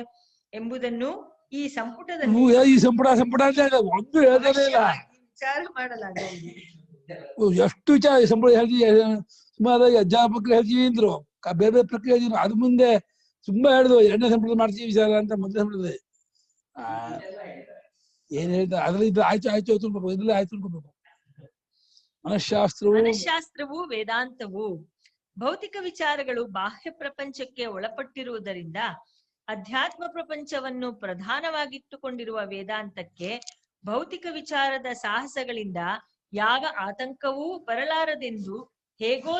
ಎಂಬುದನ್ನು ಈ ಸಂಪುಟದಲ್ಲಿ ವಿಚಾರ ಮಾಡಲಾಗುವುದು. ಎಷ್ಟು ಸಂಪುಟ ಸುಮಾರಾಗಿ ಅಜ್ಜ ಪ್ರಕ್ರಿಯೆ ಹೇಳ್ತೀವಿ ಅಂದ್ರು, ಬೇರೆ ಬೇರೆ ಪ್ರಕ್ರಿಯೆ ಹೇಳ್ತೀವಿ. ಅದ್ರ ಮುಂದೆ ತುಂಬಾ ಹೇಳಿದ್ವು, 2ನೇ ಸಂಪುಟದಲ್ಲಿ ಮಾಡ್ತೀವಿ ವಿಚಾರ ಅಂತ 1ನೇ ಸಂಪುಟದಲ್ಲಿ ಏನ್ ಹೇಳ್ತಾರೆ ಅದ್ರಲ್ಲಿ ಇದು ಆಯ್ತು ಆಯ್ತು ತಿಳ್ಕೊಬೇಕು, ಇದ್ರಲ್ಲಿ ಆಯ್ತು ತಿಳ್ಕೊಬೇಕು. ಮನಃಶಾಸ್ತ್ರವು ವೇದಾಂತವು. ಭೌತಿಕ ವಿಚಾರಗಳು ಬಾಹ್ಯ ಪ್ರಪಂಚಕ್ಕೆ ಒಳಪಟ್ಟಿರುವುದರಿಂದ ಅಧ್ಯಾತ್ಮ ಪ್ರಪಂಚವನ್ನು ಪ್ರಧಾನವಾಗಿಟ್ಟುಕೊಂಡಿರುವ ವೇದಾಂತಕ್ಕೆ ಭೌತಿಕ ವಿಚಾರದ ಸಾಹಸಗಳಿಂದ ಯಾವ ಆತಂಕವೂ ಬರಲಾರದೆಂದು ಹೇಗೋ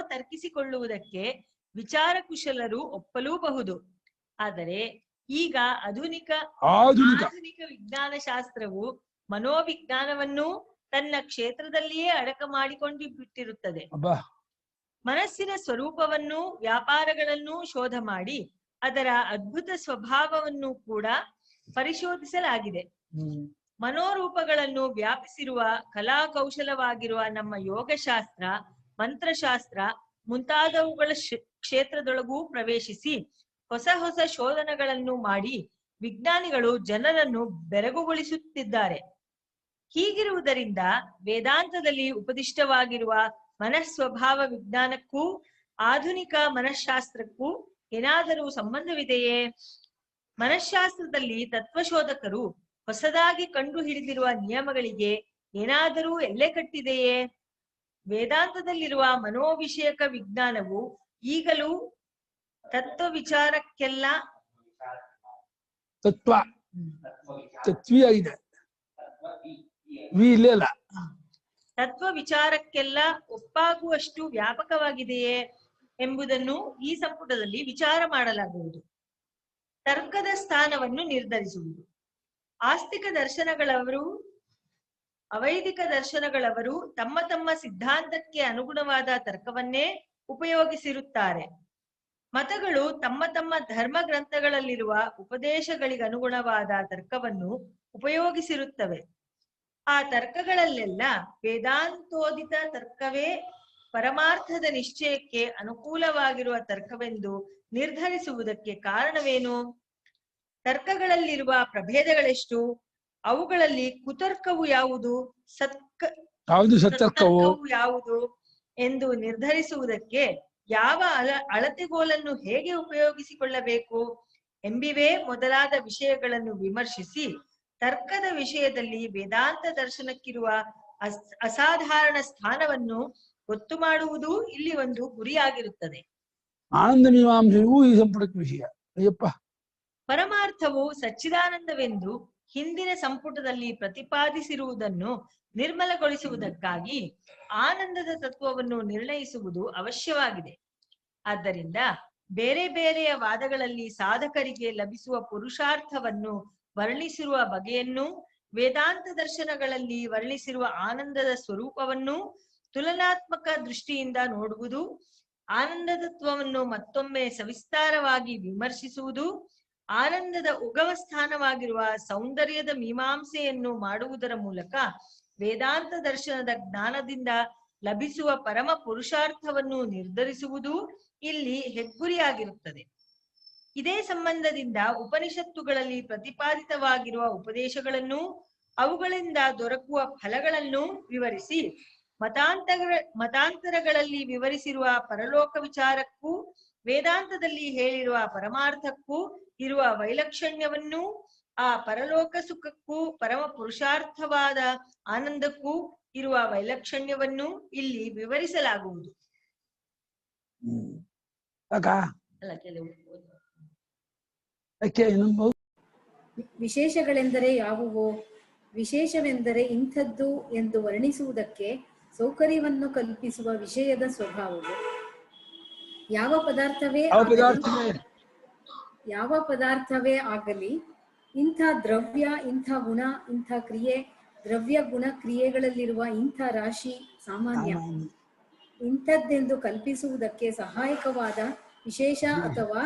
ತರ್ಕಿಸಿಕೊಳ್ಳುವುದಕ್ಕೆ ವಿಚಾರ ಕುಶಲರು ಒಪ್ಪಲೂಬಹುದು. ಆದರೆ ಈಗ ಆಧುನಿಕ ವಿಜ್ಞಾನ ಶಾಸ್ತ್ರವು ಮನೋವಿಜ್ಞಾನವನ್ನು ತನ್ನ ಕ್ಷೇತ್ರದಲ್ಲಿಯೇ ಅಡಕ ಮಾಡಿಕೊಂಡು ಬಿಟ್ಟಿರುತ್ತದೆ. ಮನಸ್ಸಿನ ಸ್ವರೂಪವನ್ನು, ವ್ಯಾಪಾರಗಳನ್ನು ಶೋಧ ಮಾಡಿ ಅದರ ಅದ್ಭುತ ಸ್ವಭಾವವನ್ನು ಕೂಡ ಪರಿಶೋಧಿಸಲಾಗಿದೆ. ಮನೋರೂಪಗಳನ್ನು ವ್ಯಾಪಿಸಿರುವ ಕಲಾ ಕೌಶಲವಾಗಿರುವ ನಮ್ಮ ಯೋಗಶಾಸ್ತ್ರ, ಮಂತ್ರಶಾಸ್ತ್ರ ಮುಂತಾದವುಗಳ ಕ್ಷೇತ್ರದೊಳಗೂ ಪ್ರವೇಶಿಸಿ ಹೊಸ ಹೊಸ ಶೋಧನೆಗಳನ್ನು ಮಾಡಿ ವಿಜ್ಞಾನಿಗಳು ಜನರನ್ನು ಬೆರಗುಗೊಳಿಸುತ್ತಿದ್ದಾರೆ. ಹೀಗಿರುವುದರಿಂದ ವೇದಾಂತದಲ್ಲಿ ಉಪದಿಷ್ಟವಾಗಿರುವ ಮನಃಸ್ವಭಾವ ವಿಜ್ಞಾನಕ್ಕೂ ಆಧುನಿಕ ಮನಃಶಾಸ್ತ್ರಕ್ಕೂ ಏನಾದರೂ ಸಂಬಂಧವಿದೆಯೇ? ಮನಃಶಾಸ್ತ್ರದಲ್ಲಿ ತತ್ವಶೋಧಕರು ಹೊಸದಾಗಿ ಕಂಡು ಹಿಡಿದಿರುವ ನಿಯಮಗಳಿಗೆ ಏನಾದರೂ ಎಲ್ಲೆ ಕಟ್ಟಿದೆಯೇ? ವೇದಾಂತದಲ್ಲಿರುವ ಮನೋವಿಷಯಕ ವಿಜ್ಞಾನವು ಈಗಲೂ ತತ್ವ ವಿಚಾರಕ್ಕೆಲ್ಲ ತತ್ವ ವಿಚಾರಕ್ಕೆಲ್ಲ ಒಪ್ಪಾಗುವಷ್ಟು ವ್ಯಾಪಕವಾಗಿದೆಯೇ ಎಂಬುದನ್ನು ಈ ಸಂಪುಟದಲ್ಲಿ ವಿಚಾರ ಮಾಡಲಾಗುವುದು. ತರ್ಕದ ಸ್ಥಾನವನ್ನು ನಿರ್ಧರಿಸುವುದು. ಆಸ್ತಿಕ ದರ್ಶನಗಳವರು, ಅವೈದಿಕ ದರ್ಶನಗಳವರು ತಮ್ಮ ತಮ್ಮ ಸಿದ್ಧಾಂತಕ್ಕೆ ಅನುಗುಣವಾದ ತರ್ಕವನ್ನೇ ಉಪಯೋಗಿಸಿರುತ್ತಾರೆ. ಮತಗಳು ತಮ್ಮ ತಮ್ಮ ಧರ್ಮ ಗ್ರಂಥಗಳಲ್ಲಿರುವ ಉಪದೇಶಗಳಿಗನುಗುಣವಾದ ತರ್ಕವನ್ನು ಉಪಯೋಗಿಸಿರುತ್ತವೆ. ಆ ತರ್ಕಗಳಲ್ಲೆಲ್ಲ ವೇದಾಂತೋದಿತ ತರ್ಕವೇ ಪರಮಾರ್ಥದ ನಿಶ್ಚಯಕ್ಕೆ ಅನುಕೂಲವಾಗಿರುವ ತರ್ಕವೆಂದು ನಿರ್ಧರಿಸುವುದಕ್ಕೆ ಕಾರಣವೇನು? ತರ್ಕಗಳಲ್ಲಿರುವ ಪ್ರಭೇದಗಳೆಷ್ಟು? ಅವುಗಳಲ್ಲಿ ಕುತರ್ಕವು ಯಾವುದು, ಸತ್ತರ್ಕವು ಯಾವುದು ಎಂದು ನಿರ್ಧರಿಸುವುದಕ್ಕೆ ಯಾವ ಅಳತೆಗೋಲನ್ನು ಹೇಗೆ ಉಪಯೋಗಿಸಿಕೊಳ್ಳಬೇಕು ಎಂಬಿವೇ ಮೊದಲಾದ ವಿಷಯಗಳನ್ನು ವಿಮರ್ಶಿಸಿ ತರ್ಕದ ವಿಷಯದಲ್ಲಿ ವೇದಾಂತ ದರ್ಶನಕ್ಕಿರುವ ಅಸಾಧಾರಣ ಸ್ಥಾನವನ್ನು ಗೊತ್ತು ಮಾಡುವುದು ಇಲ್ಲಿ ಒಂದು ಗುರಿಯಾಗಿರುತ್ತದೆ. ಆನಂದ ಮೀಮಾಂಸೆಯೂ ಈ ಸಂಪುಟಕ್ಕೆ ವಿಷಯ. ಅಯ್ಯಪ್ಪ, ಪರಮಾರ್ಥವು ಸಚ್ಚಿದಾನಂದವೆಂದು ಹಿಂದಿನ ಸಂಪುಟದಲ್ಲಿ ಪ್ರತಿಪಾದಿಸಿರುವುದನ್ನು ನಿರ್ಮಲಗೊಳಿಸುವುದಕ್ಕಾಗಿ ಆನಂದದ ತತ್ವವನ್ನು ನಿರ್ಣಯಿಸುವುದು ಅವಶ್ಯವಾಗಿದೆ. ಆದ್ದರಿಂದ ಬೇರೆ ಬೇರೆಯ ವಾದಗಳಲ್ಲಿ ಸಾಧಕರಿಗೆ ಲಭಿಸುವ ಪುರುಷಾರ್ಥವನ್ನು ವರ್ಣಿಸಿರುವ ಬಗೆಯನ್ನು, ವೇದಾಂತ ದರ್ಶನಗಳಲ್ಲಿ ವರ್ಣಿಸಿರುವ ಆನಂದದ ಸ್ವರೂಪವನ್ನು ತುಲನಾತ್ಮಕ ದೃಷ್ಟಿಯಿಂದ ನೋಡುವುದು, ಆನಂದ ತತ್ವವನ್ನು ಮತ್ತೊಮ್ಮೆ ಸವಿಸ್ತಾರವಾಗಿ ವಿಮರ್ಶಿಸುವುದು, ಆನಂದದ ಉಗಮ ಸ್ಥಾನವಾಗಿರುವ ಸೌಂದರ್ಯದ ಮೀಮಾಂಸೆಯನ್ನು ಮಾಡುವುದರ ಮೂಲಕ ವೇದಾಂತ ದರ್ಶನದ ಜ್ಞಾನದಿಂದ ಲಭಿಸುವ ಪರಮ ಪುರುಷಾರ್ಥವನ್ನು ನಿರ್ಧರಿಸುವುದು ಇಲ್ಲಿ ಹೆಗ್ಗುರಿಯಾಗಿರುತ್ತದೆ. ಇದೇ ಸಂಬಂಧದಿಂದ ಉಪನಿಷತ್ತುಗಳಲ್ಲಿ ಪ್ರತಿಪಾದಿತವಾಗಿರುವ ಉಪದೇಶಗಳನ್ನು, ಅವುಗಳಿಂದ ದೊರಕುವ ಫಲಗಳನ್ನು ವಿವರಿಸಿ ಮತಾಂತರಗಳಲ್ಲಿ ವಿವರಿಸಿರುವ ಪರಲೋಕ ವಿಚಾರಕ್ಕೂ ವೇದಾಂತದಲ್ಲಿ ಹೇಳಿರುವ ಪರಮಾರ್ಥಕ್ಕೂ ಇರುವ ವೈಲಕ್ಷಣ್ಯವನ್ನು, ಆ ಪರಲೋಕ ಸುಖಕ್ಕೂ ಪರಮ ಪುರುಷಾರ್ಥವಾದ ಆನಂದಕ್ಕೂ ಇರುವ ವೈಲಕ್ಷಣ್ಯವನ್ನು ಇಲ್ಲಿ ವಿವರಿಸಲಾಗುವುದು. ವಿಶೇಷಗಳೆಂದರೆ ಯಾವುವು? ವಿಶೇಷವೆಂದರೆ ಇಂಥದ್ದು ಎಂದು ವರ್ಣಿಸುವುದಕ್ಕೆ ಸೌಕರ್ಯವನ್ನು ಕಲ್ಪಿಸುವ ವಿಷಯದ ಸ್ವಭಾವವು. ಯಾವ ಪದಾರ್ಥವೇ ಆಗಲಿ, ಇಂಥ ದ್ರವ್ಯ, ಇಂಥ ಗುಣ, ಇಂಥ ಕ್ರಿಯೆ, ದ್ರವ್ಯ ಗುಣ ಕ್ರಿಯೆಗಳಲ್ಲಿರುವ ಇಂಥ ರಾಶಿ ಸಾಮಾನ್ಯ, ಇಂಥದ್ದೆಂದು ಕಲ್ಪಿಸುವುದಕ್ಕೆ ಸಹಾಯಕವಾದ ವಿಶೇಷ ಅಥವಾ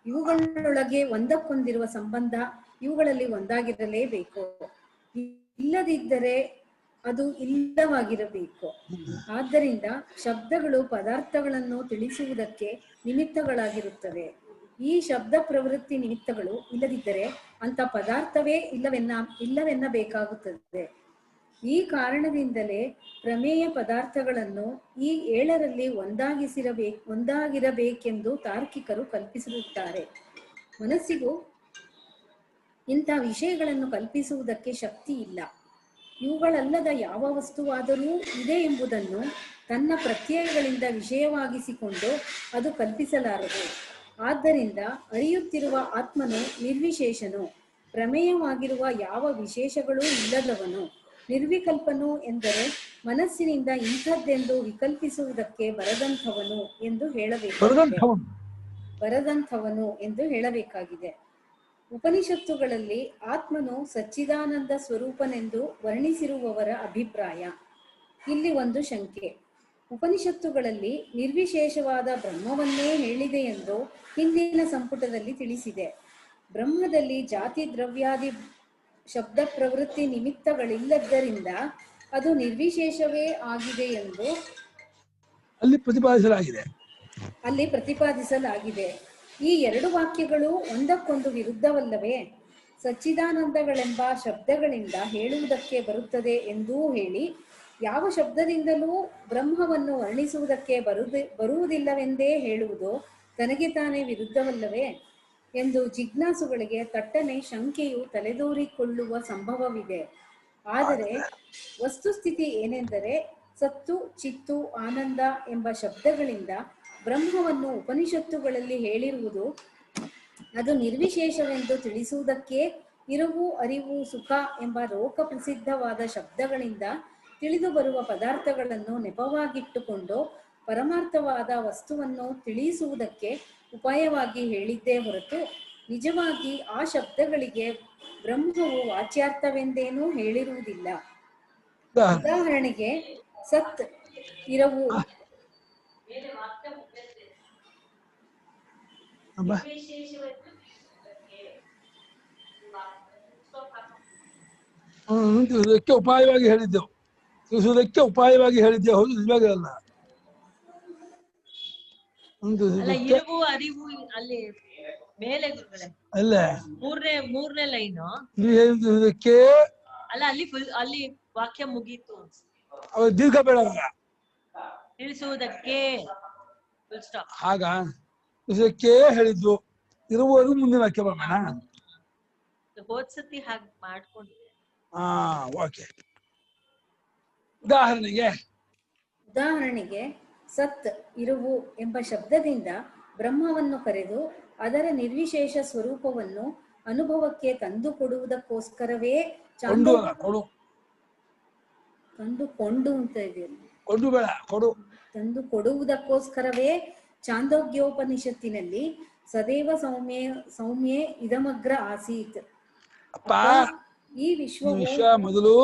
ಇವುಗಳೊಳಗೆ ಒಂದಕ್ಕೊಂದಿರುವ ಸಂಬಂಧ ಇವುಗಳಲ್ಲಿ ಒಂದಾಗಿರಲೇಬೇಕು. ಇಲ್ಲದಿದ್ದರೆ ಅದು ಇಲ್ಲವಾಗಿರಬೇಕು. ಆದ್ದರಿಂದ ಶಬ್ದಗಳು ಪದಾರ್ಥಗಳನ್ನು ತಿಳಿಸುವುದಕ್ಕೆ ನಿಮಿತ್ತಗಳಾಗಿರುತ್ತವೆ. ಈ ಶಬ್ದ ಪ್ರವೃತ್ತಿ ನಿಮಿತ್ತಗಳು ಇಲ್ಲದಿದ್ದರೆ ಅಂತ ಪದಾರ್ಥವೇ ಇಲ್ಲವೆನ್ನಬೇಕಾಗುತ್ತದೆ. ಈ ಕಾರಣದಿಂದಲೇ ಪ್ರಮೇಯ ಪದಾರ್ಥಗಳನ್ನು ಈ 7ರಲ್ಲಿ ಒಂದಾಗಿರಬೇಕೆಂದು ತಾರ್ಕಿಕರು ಕಲ್ಪಿಸಿರುತ್ತಾರೆ. ಮನಸ್ಸಿಗೂ ಇಂಥ ವಿಷಯಗಳನ್ನು ಕಲ್ಪಿಸುವುದಕ್ಕೆ ಶಕ್ತಿ ಇಲ್ಲ. ಇವುಗಳಲ್ಲದ ಯಾವ ವಸ್ತುವಾದರೂ ಇದೆ ಎಂಬುದನ್ನು ತನ್ನ ಪ್ರತ್ಯಯಗಳಿಂದ ವಿಷಯವಾಗಿಸಿಕೊಂಡು ಅದು ಕಲ್ಪಿಸಲಾರದು. ಆದ್ದರಿಂದ ಅರಿಯುತ್ತಿರುವ ಆತ್ಮನು ನಿರ್ವಿಶೇಷನು, ಪ್ರಮೇಯವಾಗಿರುವ ಯಾವ ವಿಶೇಷಗಳೂ ಇಲ್ಲದವನು. ನಿರ್ವಿಕಲ್ಪನು ಎಂದರೆ ಮನಸ್ಸಿನಿಂದ ಇಂಥದ್ದೆಂದು ವಿಕಲ್ಪಿಸುವುದಕ್ಕೆ ಬರದಂಥವನು ಎಂದು ಹೇಳಬೇಕಾಗಿದೆ. ಉಪನಿಷತ್ತುಗಳಲ್ಲಿ ಆತ್ಮನು ಸಚ್ಚಿದಾನಂದ ಸ್ವರೂಪನೆಂದು ವರ್ಣಿಸಿರುವವರ ಅಭಿಪ್ರಾಯ. ಇಲ್ಲಿ ಒಂದು ಶಂಕೆ. ಉಪನಿಷತ್ತುಗಳಲ್ಲಿ ನಿರ್ವಿಶೇಷವಾದ ಬ್ರಹ್ಮವನ್ನೇ ಹೇಳಿದೆ ಎಂದು ಹಿಂದಿನ ಸಂಪುಟದಲ್ಲಿ ತಿಳಿಸಿದೆ. ಬ್ರಹ್ಮದಲ್ಲಿ ಜಾತಿ ದ್ರವ್ಯಾದಿ ಶಬ್ದ ಪ್ರವೃತ್ತಿ ನಿಮಿತ್ತಗಳಿಲ್ಲದ್ದರಿಂದ ಅದು ನಿರ್ವಿಶೇಷವೇ ಆಗಿದೆ ಎಂದು ಅಲ್ಲಿ ಪ್ರತಿಪಾದಿಸಲಾಗಿದೆ. ಈ 2 ವಾಕ್ಯಗಳು ಒಂದಕ್ಕೊಂದು ವಿರುದ್ಧವಲ್ಲವೇ? ಸಚ್ಚಿದಾನಂದಗಳೆಂಬ ಶಬ್ದಗಳಿಂದ ಹೇಳುವುದಕ್ಕೆ ಬರುತ್ತದೆ ಎಂದೂ ಹೇಳಿ, ಯಾವ ಶಬ್ದದಿಂದಲೂ ಬ್ರಹ್ಮವನ್ನು ವರ್ಣಿಸುವುದಕ್ಕೆ ಬರುವುದಿಲ್ಲವೆಂದೇ ಹೇಳುವುದು ತನಗೆ ತಾನೇ ವಿರುದ್ಧವಲ್ಲವೇ ಎಂದು ಜಿಜ್ಞಾಸುಗಳಿಗೆ ತಟ್ಟನೆ ಶಂಕೆಯು ತಲೆದೋರಿಕೊಳ್ಳುವ ಸಂಭವವಿದೆ. ಆದರೆ ವಸ್ತುಸ್ಥಿತಿ ಏನೆಂದರೆ, ಸತ್ತು, ಚಿತ್ತು, ಆನಂದ ಎಂಬ ಶಬ್ದಗಳಿಂದ ಬ್ರಹ್ಮವನ್ನು ಉಪನಿಷತ್ತುಗಳಲ್ಲಿ ಹೇಳಿರುವುದು ಅದು ನಿರ್ವಿಶೇಷವೆಂದು ತಿಳಿಸುವುದಕ್ಕೆ ಇರುವು, ಅರಿವು, ಸುಖ ಎಂಬ ಲೋಕ ಪ್ರಸಿದ್ಧವಾದ ಶಬ್ದಗಳಿಂದ ತಿಳಿದು ಬರುವ ಪದಾರ್ಥಗಳನ್ನು ನೆಪವಾಗಿಟ್ಟುಕೊಂಡು ಪರಮಾರ್ಥವಾದ ವಸ್ತುವನ್ನು ತಿಳಿಸುವುದಕ್ಕೆ ಉಪಾಯವಾಗಿ ಹೇಳಿದ್ದೇ ಹೊರತು ನಿಜವಾಗಿ ಆ ಶಬ್ದಗಳಿಗೆ ಬ್ರಹ್ಮವು ವಾಚ್ಯಾರ್ಥವೆಂದೇನೂ ಹೇಳಿರುವುದಿಲ್ಲ. ಉದಾಹರಣೆಗೆ, ಸತ್ ಇರವು ಉಪಾಯವಾಗಿ ಹೇಳಿದ್ದೆವು, ತಿಳಿಸುವುದಕ್ಕೆ ಉಪಾಯವಾಗಿ ಹೇಳಿದ್ದೆ ಹೌದು, ನಿಜವಾಗಿ ಅಲ್ಲ. ಇರುವು ಅರಿವು ಅಲ್ಲಿ ಮೇಲೆ ಅಲ್ಲ ಮೂರನೇ ಲೈನು ತಿಳಿಸುವುದಕ್ಕೆ ಅಲ್ಲ, ಅಲ್ಲಿ ವಾಕ್ಯ ಮುಗೀತು. ದೀರ್ಘ ಬೇಡ, ತಿಳಿಸುವುದಕ್ಕೆ ಆಗ ತಿಳಿಸುವುದಕ್ಕೆ ಹೇಳಿದ್ದು ಇರುವುದು ಮುಂದಿನ ವಾಕ್ಯ ಬರೋಣ. ಹೋದ್ಸತಿ ಹಾಗೆ ಮಾಡ್ಕೊಂಡಿದ್ದೆ. ಓಕೆ. ಉದಾಹರಣೆಗೆ ಸತ್ ಇರುವು ಎಂಬ ಶಬ್ದದಿಂದ ಬ್ರಹ್ಮವನ್ನು ಕರೆದು ಅದರ ನಿರ್ವಿಶೇಷ ಸ್ವರೂಪವನ್ನು ಅನುಭವಕ್ಕೆ ತಂದುಕೊಡುವುದಕ್ಕೋಸ್ಕರವೇ ತಂದುಕೊಡುವುದಕ್ಕೋಸ್ಕರವೇ ಚಾಂದೋಗ್ಯೋಪನಿಷತ್ತಿನಲ್ಲಿ ಸದೇವ ಸೌಮ್ಯೇ ಇದಮಗ್ರ ಆಸೀತ್, ಈ ವಿಶ್ವ ಮೊದಲು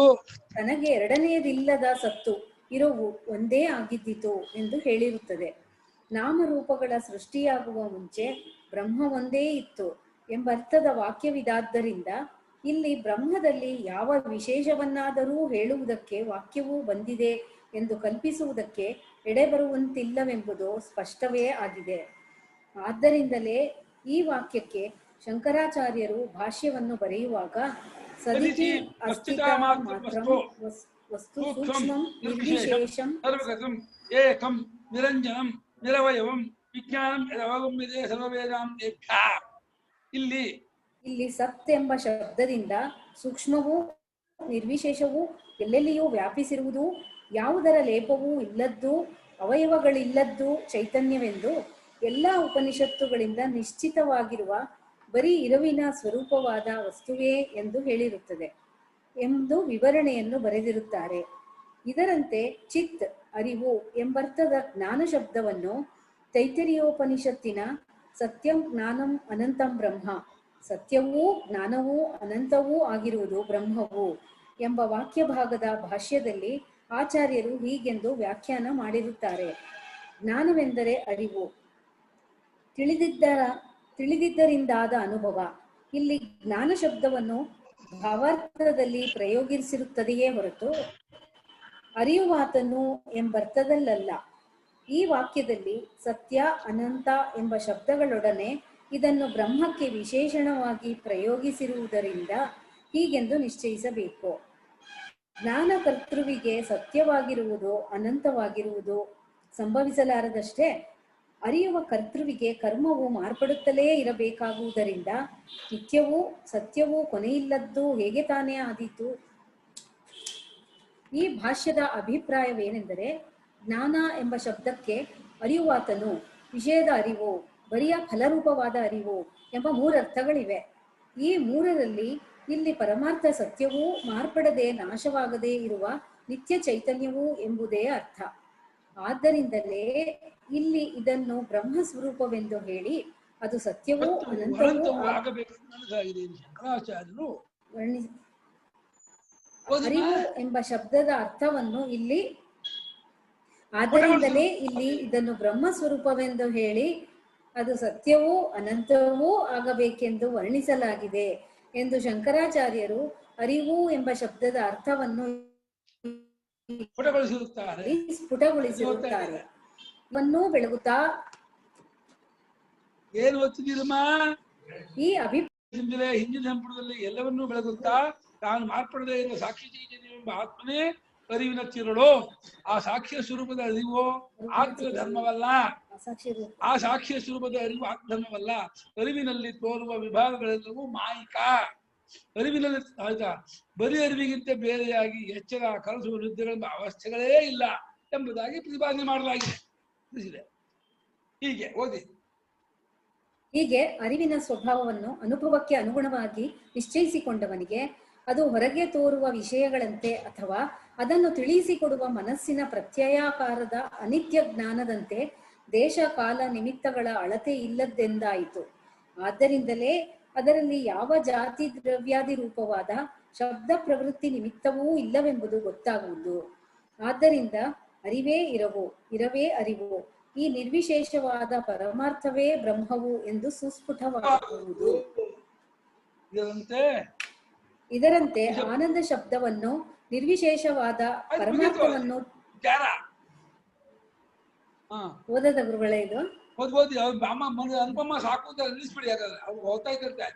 ತನಗೆ ಎರಡನೆಯದಿಲ್ಲದ ಸತ್ತು ಇರುವು ಒಂದೇ ಆಗಿದ್ದಿತು ಎಂದು ಹೇಳಿರುತ್ತದೆ. ನಾಮರೂಪಗಳ ಸೃಷ್ಟಿಯಾಗುವ ಮುಂಚೆ ಬ್ರಹ್ಮ ಒಂದೇ ಇತ್ತು ಎಂಬರ್ಥದ ವಾಕ್ಯವಿದಾದ್ದರಿಂದ ಇಲ್ಲಿ ಬ್ರಹ್ಮದಲ್ಲಿ ಯಾವ ವಿಶೇಷವನ್ನಾದರೂ ಹೇಳುವುದಕ್ಕೆ ವಾಕ್ಯವೂ ಬಂದಿದೆ ಎಂದು ಕಲ್ಪಿಸುವುದಕ್ಕೆ ಎಡೆಬರುವಂತಿಲ್ಲವೆಂಬುದು ಸ್ಪಷ್ಟವೇ ಆಗಿದೆ. ಆದ್ದರಿಂದಲೇ ಈ ವಾಕ್ಯಕ್ಕೆ ಶಂಕರಾಚಾರ್ಯರು ಭಾಷ್ಯವನ್ನು ಬರೆಯುವಾಗ ಸದಿತಿ ಅಸ್ಥಿತಾ ಮಾತ್ರಂ ವಸ್ತು ಸೂಕ್ಷ್ಮಂ ನಿರ್ವಿಶೇಷಂ ಏಕಂ ನಿರಂಜನಂ ನಿರವಯವಂ ವಿಜ್ಞಾನಂ ಯದವಗಮ್ಯತೆ ಸರ್ವವೇದಾಂತೇಭ್ಯ. ಇಲ್ಲಿ ಸತ್ ಎಂಬ ಶಬ್ದದಿಂದ ಸೂಕ್ಷ್ಮವೂ ನಿರ್ವಿಶೇಷವೂ ಎಲ್ಲೆಲ್ಲಿಯೂ ವ್ಯಾಪಿಸಿರುವುದು, ಯಾವುದರ ಲೇಪವೂ ಇಲ್ಲದ್ದು, ಅವಯವಗಳಿಲ್ಲದ್ದು ಚೈತನ್ಯವೆಂದು ಎಲ್ಲ ಉಪನಿಷತ್ತುಗಳಿಂದ ನಿಶ್ಚಿತವಾಗಿರುವ ಬರೀ ಇರುವಿನ ಸ್ವರೂಪವಾದ ವಸ್ತುವೇ ಎಂದು ಹೇಳಿರುತ್ತದೆ ಎಂದು ವಿವರಣೆಯನ್ನು ಬರೆದಿರುತ್ತಾರೆ. ಇದರಂತೆ ಚಿತ್ ಅರಿವು ಎಂಬರ್ಥದ ಜ್ಞಾನ ಶಬ್ದವನ್ನು ತೈತರಿಯೋಪನಿಷತ್ತಿನ ಸತ್ಯಂ ಜ್ಞಾನಂ ಅನಂತಂ ಬ್ರಹ್ಮ, ಸತ್ಯವೂ ಜ್ಞಾನವೂ ಅನಂತವೂ ಆಗಿರುವುದು ಬ್ರಹ್ಮವು ಎಂಬ ವಾಕ್ಯ ಭಾಗದ ಭಾಷ್ಯದಲ್ಲಿ ಆಚಾರ್ಯರು ಹೀಗೆಂದು ವ್ಯಾಖ್ಯಾನ ಮಾಡಿರುತ್ತಾರೆ. ಜ್ಞಾನವೆಂದರೆ ಅರಿವು, ತಿಳಿದಿದ್ದರಿಂದಾದ ಅನುಭವ. ಇಲ್ಲಿ ಜ್ಞಾನ ಶಬ್ದವನ್ನು ಭಾವಾರ್ಥದಲ್ಲಿ ಪ್ರಯೋಗಿಸಿರುತ್ತದೆಯೇ ಹೊರತು ಅರಿಯುವಾತನು ಎಂಬರ್ಥದಲ್ಲಲ್ಲ. ಈ ವಾಕ್ಯದಲ್ಲಿ ಸತ್ಯ, ಅನಂತ ಎಂಬ ಶಬ್ದಗಳೊಡನೆ ಇದನ್ನು ಬ್ರಹ್ಮಕ್ಕೆ ವಿಶೇಷಣವಾಗಿ ಪ್ರಯೋಗಿಸಿರುವುದರಿಂದ ಹೀಗೆಂದು ನಿಶ್ಚಯಿಸಬೇಕು. ಜ್ಞಾನಕರ್ತೃವಿಗೆ ಸತ್ಯವಾಗಿರುವುದು ಅನಂತವಾಗಿರುವುದು ಸಂಭವಿಸಲಾರದಷ್ಟೇ ಅರಿಯುವ ಕರ್ತೃವಿಗೆ ಕರ್ಮವು ಮಾರ್ಪಡುತ್ತಲೇ ಇರಬೇಕಾಗುವುದರಿಂದ ನಿತ್ಯವೂ ಸತ್ಯವೂ ಕೊನೆಯಿಲ್ಲದ್ದು ಹೇಗೆ ತಾನೇ ಆದೀತು? ಈ ಭಾಷ್ಯದ ಅಭಿಪ್ರಾಯವೇನೆಂದರೆ, ಜ್ಞಾನ ಎಂಬ ಶಬ್ದಕ್ಕೆ ಅರಿಯುವಾತನು, ವಿಷಯದ ಅರಿವು, ಬರಿಯ ಫಲರೂಪವಾದ ಅರಿವು ಎಂಬ ಮೂರರ್ಥಗಳಿವೆ. ಈ ಮೂರರಲ್ಲಿ ಇಲ್ಲಿ ಪರಮಾರ್ಥ ಸತ್ಯವೂ ಮಾರ್ಪಡದೆ ನಾಶವಾಗದೇ ಇರುವ ನಿತ್ಯ ಚೈತನ್ಯವೂ ಎಂಬುದೇ ಅರ್ಥ. ಆದ್ದರಿಂದಲೇ ಇಲ್ಲಿ ಇದನ್ನು ಬ್ರಹ್ಮ ಸ್ವರೂಪವೆಂದು ಹೇಳಿ ಅದು ಸತ್ಯವೂ ಅನಂತವೂ ಅರಿವು ಎಂಬ ಶಬ್ದದ ಅರ್ಥವನ್ನು ಇಲ್ಲಿ ಆದ್ದರಿಂದಲೇ ಇಲ್ಲಿ ಇದನ್ನು ಬ್ರಹ್ಮ ಸ್ವರೂಪವೆಂದು ಹೇಳಿ ಅದು ಸತ್ಯವೂ ಅನಂತವೂ ಆಗಬೇಕೆಂದು ವರ್ಣಿಸಲಾಗಿದೆ ಎಂದು ಶಂಕರಾಚಾರ್ಯರು ಅರಿವು ಎಂಬ ಶಬ್ದದ ಅರ್ಥವನ್ನು ಸ್ಫುಟಗೊಳಿಸಿರುತ್ತಾರೆ. ಇವನ್ನೂ ಬೆಳಗುತ್ತಾ ಏನು ಓದ್ತಿದ್ದೀರಮ್ಮ? ಈ ಅಭಿಪ್ರಾಯ ಹಿಂದಿನ ಸಂಪುಟದಲ್ಲಿ ಎಲ್ಲವನ್ನೂ ಬೆಳಗುತ್ತಾ ತಾನು ಮಾರ್ಪಡದೇ ಇರುವ ಸಾಕ್ಷಿ ಚೈತನ್ಯ ಎಂಬ ಆತ್ಮನೇ ಅರಿವಿನ ತಿರುಳು. ಆ ಸಾಕ್ಷ್ಯ ಸ್ವರೂಪದ ಅರಿವು ಆತ್ಮ ಧರ್ಮವಲ್ಲ. ಆ ಸಾಕ್ಷ್ಯ ಸ್ವರೂಪದ ಅರಿವು ಆತ್ಮಧರ್ಮವಲ್ಲ. ಅರಿವಿನಲ್ಲಿ ತೋರುವ ವಿಭಾಗಗಳೆಲ್ಲವೂ ಮಾಯಿಕ. ಅರಿವಿನಲ್ಲಿ ಆಯ್ತಾ, ಬರೀ ಅರಿವಿಗಿಂತ ಬೇರೆಯಾಗಿ ಎಚ್ಚರ, ಕನಸು, ನಿದ್ದೆಗಳೆಂಬ ಅವಸ್ಥೆಗಳೇ ಇಲ್ಲ ಎಂಬುದಾಗಿ ಪ್ರತಿಪಾದನೆ ಮಾಡಲಾಗಿದೆ. ಹೀಗೆ ಓದಿ. ಹೀಗೆ ಅರಿವಿನ ಸ್ವಭಾವವನ್ನು ಅನುಭವಕ್ಕೆ ಅನುಗುಣವಾಗಿ ನಿಶ್ಚಯಿಸಿಕೊಂಡವನಿಗೆ ಅದು ಹೊರಗೆ ತೋರುವ ವಿಷಯಗಳಂತೆ ಅಥವಾ ಅದನ್ನು ತಿಳಿಸಿಕೊಡುವ ಮನಸ್ಸಿನ ಪ್ರತ್ಯಯಾಕಾರದ ಅನಿತ್ಯ ಜ್ಞಾನದಂತೆ ದೇಶ ಕಾಲ ನಿಮಿತ್ತಗಳ ಅಳತೆ ಇಲ್ಲದ್ದೆಂದಾಯಿತು. ಆದ್ದರಿಂದಲೇ ಅದರಲ್ಲಿ ಯಾವ ಜಾತಿ ದ್ರವ್ಯಾದಿ ರೂಪವಾದ ಶಬ್ದ ಪ್ರವೃತ್ತಿ ನಿಮಿತ್ತವೂ ಇಲ್ಲವೆಂಬುದು ಗೊತ್ತಾಗುವುದು. ಆದ್ದರಿಂದ ಅರಿವೇ ಇರವು, ಇರವೇ ಅರಿವು, ಈ ನಿರ್ವಿಶೇಷವಾದ ಪರಮಾರ್ಥವೇ ಬ್ರಹ್ಮವು ಎಂದು ಸುಸ್ಫುಟವಾಗುವುದು. ಇದರಂತೆ ಆನಂದ ಶಬ್ದವನ್ನು ನಿರ್ವಿಶೇಷವಾದ ಪರಮಾರ್ಥವನ್ನು ಓದದ ಗುರುಗಳೇ ಇದು ಓದಿ ಅನುಪಮ ಸಾಕು ನಿಲ್ಲಿಸ್ಬಿಡಿ. ಯಾಕಂದ್ರೆ ಅವ್ರು ಓದ್ತಾ ಇದ್ದಂತೆ